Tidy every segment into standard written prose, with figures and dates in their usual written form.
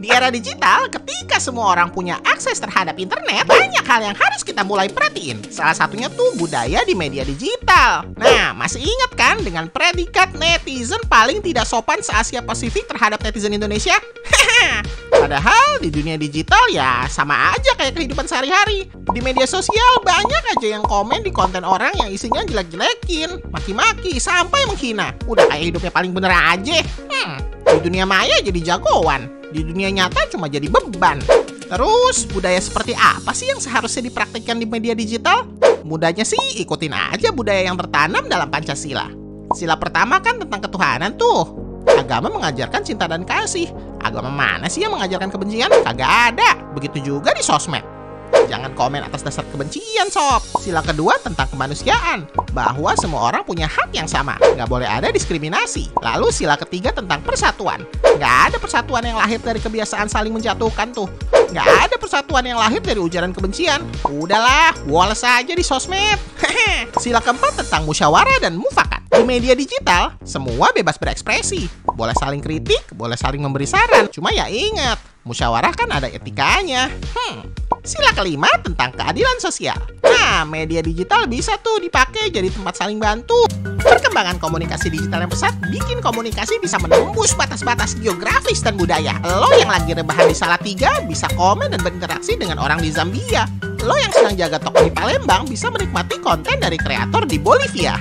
Di era digital, ketika semua orang punya akses terhadap internet, banyak hal yang harus kita mulai perhatiin. Salah satunya tuh budaya di media digital. Nah, masih ingat kan dengan predikat netizen paling tidak sopan se-Asia Pasifik terhadap netizen Indonesia? Padahal di dunia digital ya sama aja kayak kehidupan sehari-hari. Di media sosial banyak aja yang komen di konten orang yang isinya jelek-jelekin, maki-maki, sampai menghina. Udah kayak hidupnya paling bener aja. Di dunia maya jadi jagoan, di dunia nyata cuma jadi beban. Terus budaya seperti apa sih yang seharusnya dipraktikkan di media digital? Mudahnya sih ikutin aja budaya yang tertanam dalam Pancasila. Sila pertama kan tentang ketuhanan tuh. Agama mengajarkan cinta dan kasih. Agama mana sih yang mengajarkan kebencian? Kagak ada. Begitu juga di sosmed. Jangan komen atas dasar kebencian, sob. Sila kedua tentang kemanusiaan, bahwa semua orang punya hak yang sama, nggak boleh ada diskriminasi. Lalu sila ketiga tentang persatuan. Nggak ada persatuan yang lahir dari kebiasaan saling menjatuhkan tuh. Nggak ada persatuan yang lahir dari ujaran kebencian. Udahlah, woles aja di sosmed. Sila keempat tentang musyawarah dan mufakat. Di media digital, semua bebas berekspresi. Boleh saling kritik, boleh saling memberi saran. Cuma ya ingat, musyawarah kan ada etikanya. Sila kelima tentang keadilan sosial. Nah, media digital bisa tuh dipakai jadi tempat saling bantu. Perkembangan komunikasi digital yang pesat bikin komunikasi bisa menembus batas-batas geografis dan budaya. Lo yang lagi rebahan di Salatiga bisa komen dan berinteraksi dengan orang di Zambia. Lo yang sedang jaga toko di Palembang bisa menikmati konten dari kreator di Bolivia.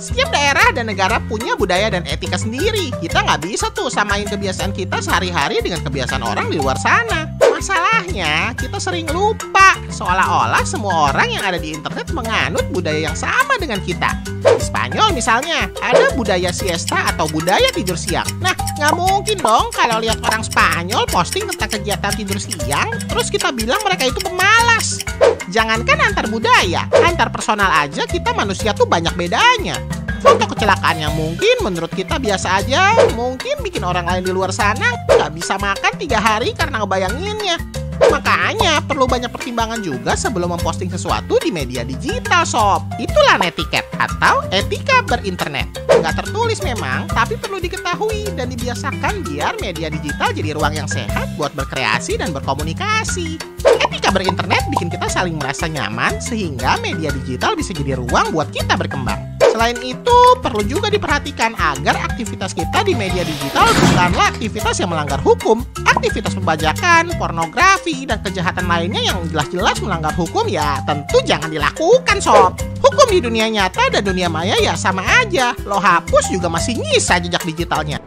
Setiap daerah dan negara punya budaya dan etika sendiri. Kita nggak bisa tuh samain kebiasaan kita sehari-hari dengan kebiasaan orang di luar sana. Masalahnya, kita sering lupa seolah-olah semua orang yang ada di internet menganut budaya yang sama dengan kita. Di Spanyol misalnya, ada budaya siesta atau budaya tidur siang. Nah, nggak mungkin dong kalau lihat orang Spanyol posting tentang kegiatan tidur siang, terus kita bilang mereka itu pemalas. Jangankan antar budaya, antar personal aja kita manusia tuh banyak bedanya. Contoh kecelakaan yang mungkin menurut kita biasa aja, mungkin bikin orang lain di luar sana nggak bisa makan 3 hari karena ngebayanginnya. Makanya perlu banyak pertimbangan juga sebelum memposting sesuatu di media digital, sob. Itulah netiquette atau etika berinternet. Nggak tertulis memang, tapi perlu diketahui dan dibiasakan biar media digital jadi ruang yang sehat buat berkreasi dan berkomunikasi. Etika berinternet bikin kita saling merasa nyaman sehingga media digital bisa jadi ruang buat kita berkembang. Selain itu, perlu juga diperhatikan agar aktivitas kita di media digital bukanlah aktivitas yang melanggar hukum. Aktivitas pembajakan, pornografi, dan kejahatan lainnya yang jelas-jelas melanggar hukum ya tentu jangan dilakukan, sob. Hukum di dunia nyata dan dunia maya ya sama aja. Lo hapus juga masih nyisa jejak digitalnya.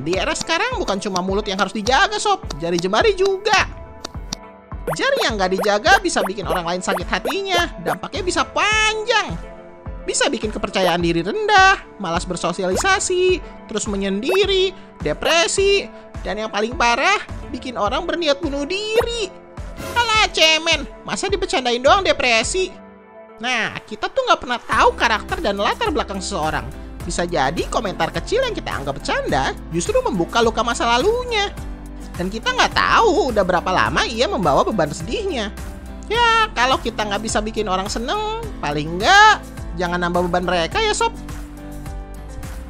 Di era sekarang bukan cuma mulut yang harus dijaga, sob. Jari jemari juga. Jari yang nggak dijaga bisa bikin orang lain sakit hatinya. Dampaknya bisa panjang. Bisa bikin kepercayaan diri rendah, malas bersosialisasi, terus menyendiri, depresi, dan yang paling parah, bikin orang berniat bunuh diri. Alah cemen, masa dibercandain doang depresi? Nah, kita tuh nggak pernah tahu karakter dan latar belakang seseorang. Bisa jadi komentar kecil yang kita anggap bercanda justru membuka luka masa lalunya. Dan kita nggak tahu udah berapa lama ia membawa beban sedihnya. Ya, kalau kita nggak bisa bikin orang seneng, paling nggak jangan nambah beban mereka ya, sob.